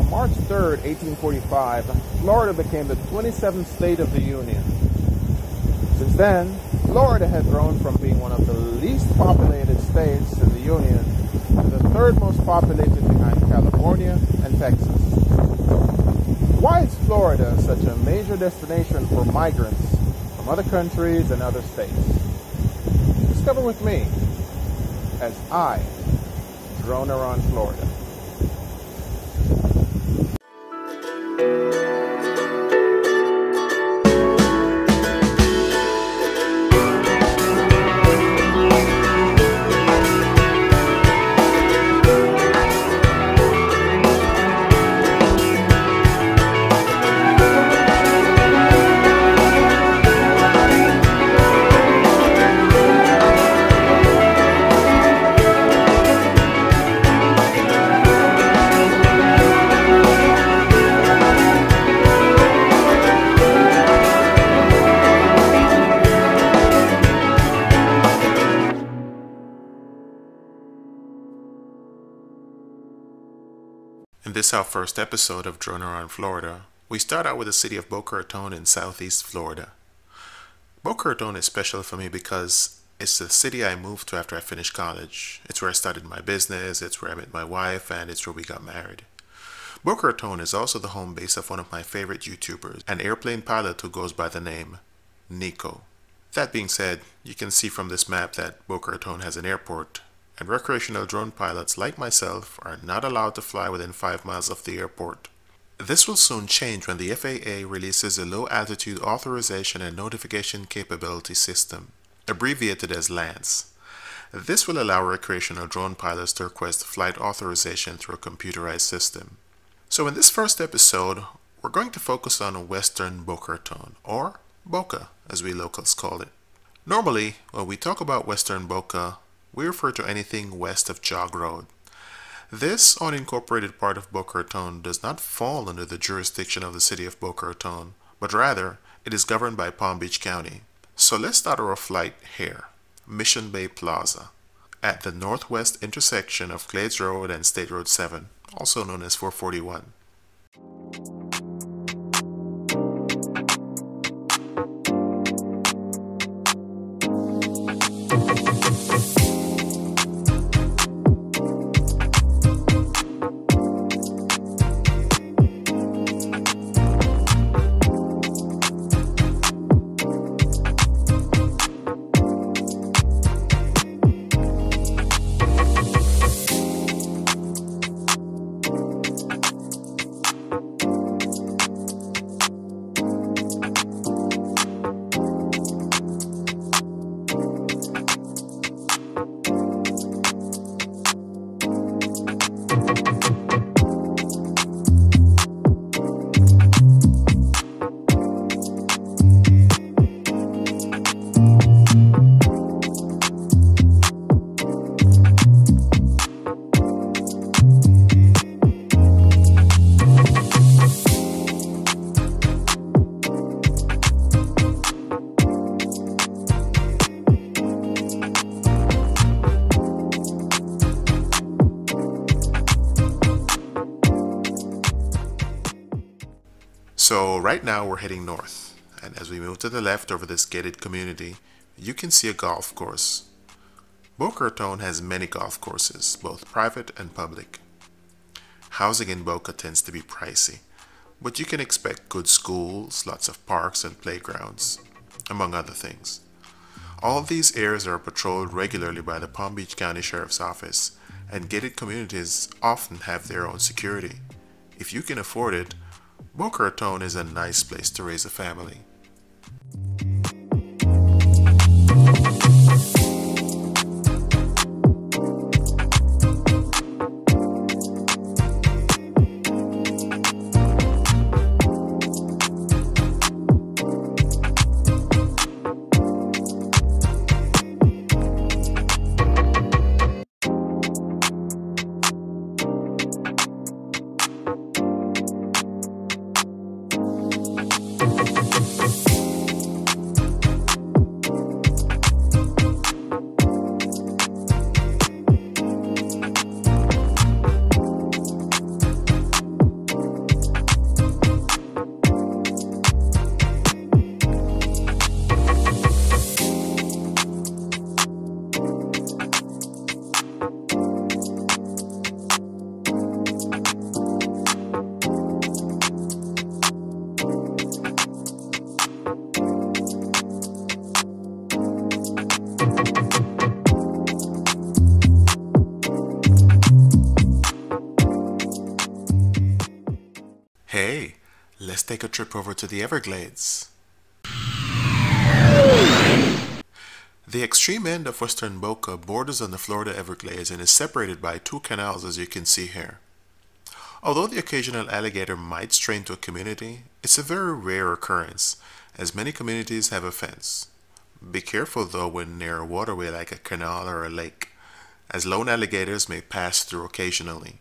March 3rd, 1845, Florida became the 27th state of the Union. Since then, Florida had grown from being one of the least populated states in the Union to the third most populated behind California and Texas. Why is Florida such a major destination for migrants from other countries and other states? Discover with me as I drone around Florida. In this our first episode of Drone Around Florida, we start out with the city of Boca Raton in southeast Florida. Boca Raton is special for me because it's the city I moved to after I finished college. It's where I started my business, it's where I met my wife, and it's where we got married. Boca Raton is also the home base of one of my favorite YouTubers, an airplane pilot who goes by the name Nico. That being said, you can see from this map that Boca Raton has an airport, and recreational drone pilots like myself are not allowed to fly within 5 miles of the airport. This will soon change when the FAA releases a Low Altitude Authorization and Notification Capability System, abbreviated as LANC. This will allow recreational drone pilots to request flight authorization through a computerized system. So in this first episode, we're going to focus on Western Boca Raton, or Boca as we locals call it. Normally, when we talk about Western Boca, we refer to anything west of Jog Road. This unincorporated part of Boca Raton does not fall under the jurisdiction of the city of Boca Raton, but rather it is governed by Palm Beach County. So let's start our flight here, Mission Bay Plaza, at the northwest intersection of Glades Road and State Road 7, also known as 441. So right now we're heading north, and as we move to the left over this gated community, you can see a golf course. Boca Raton has many golf courses, both private and public. Housing in Boca tends to be pricey, but you can expect good schools, lots of parks and playgrounds, among other things. All these areas are patrolled regularly by the Palm Beach County Sheriff's Office, and gated communities often have their own security. If you can afford it, Boca Raton is a nice place to raise a family. Hey, let's take a trip over to the Everglades. The extreme end of western Boca borders on the Florida Everglades and is separated by two canals, as you can see here. Although the occasional alligator might stray into a community, it's a very rare occurrence, as many communities have a fence. Be careful though when near a waterway like a canal or a lake, as lone alligators may pass through occasionally.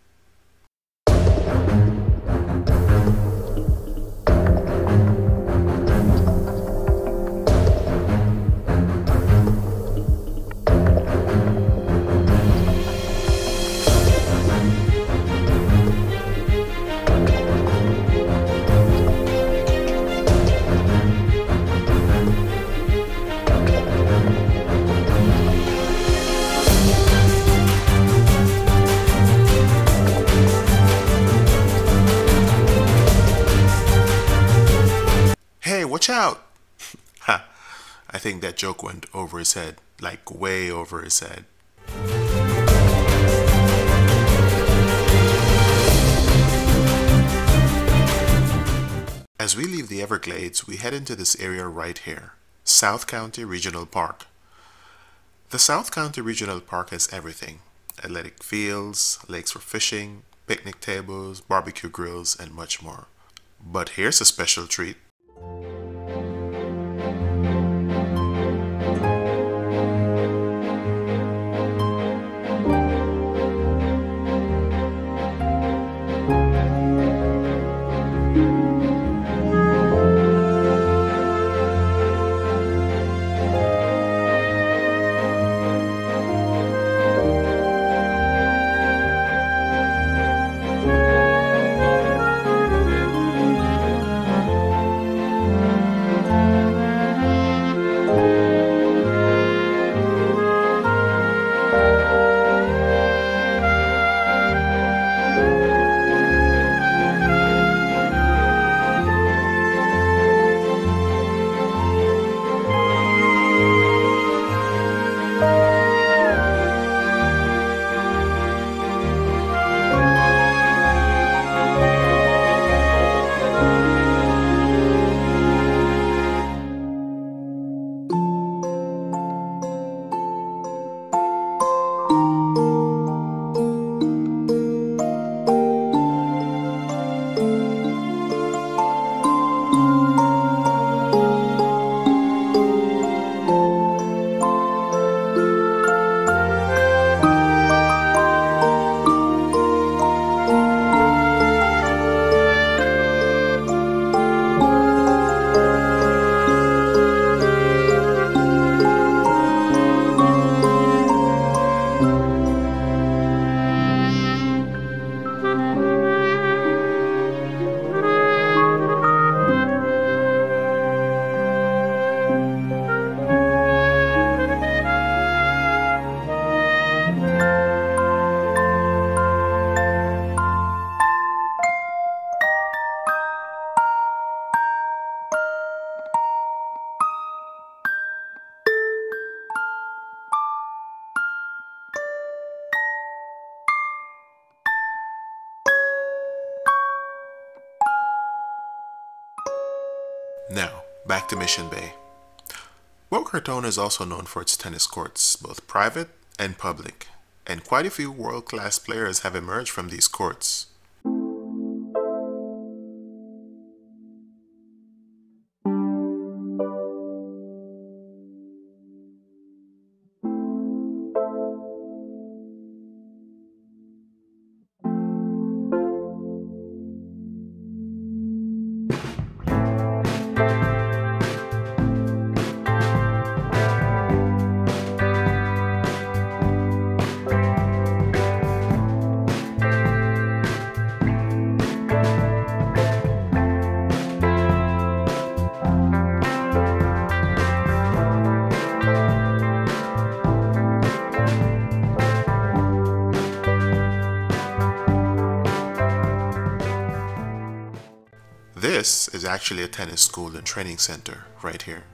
Hey, watch out! Ha! I think that joke went over his head, like way over his head. As we leave the Everglades, we head into this area right here, South County Regional Park. The South County Regional Park has everything: athletic fields, lakes for fishing, picnic tables, barbecue grills, and much more. But here's a special treat. Now, back to Mission Bay. Boca Raton is also known for its tennis courts, both private and public, and quite a few world-class players have emerged from these courts. This is actually a tennis school and training center right here.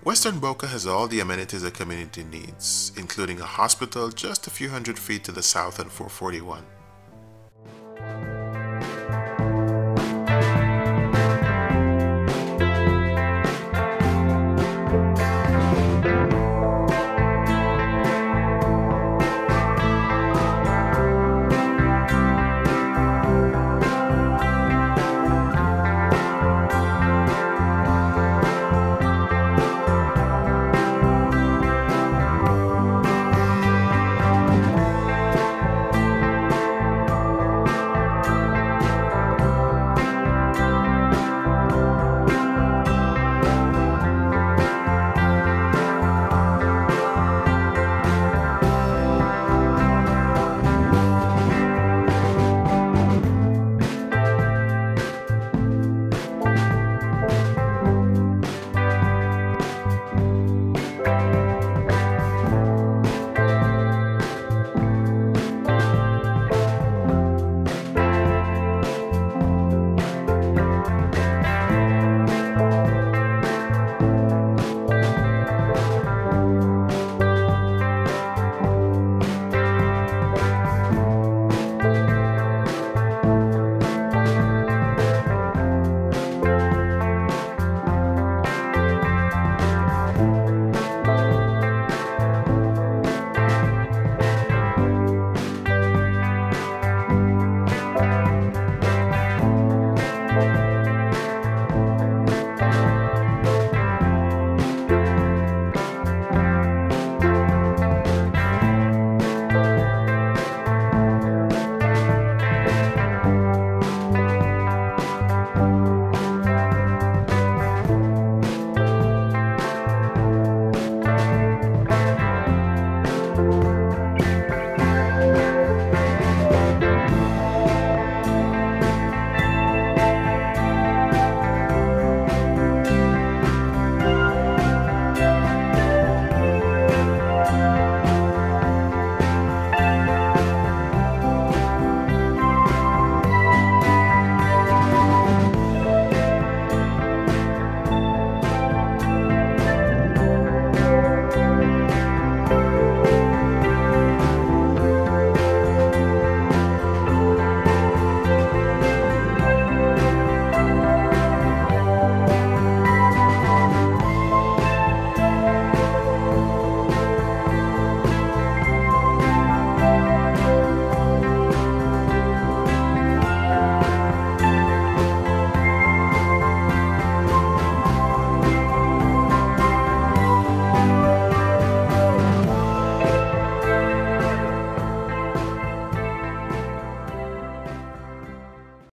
Western Boca has all the amenities a community needs, including a hospital just a few hundred feet to the south on 441.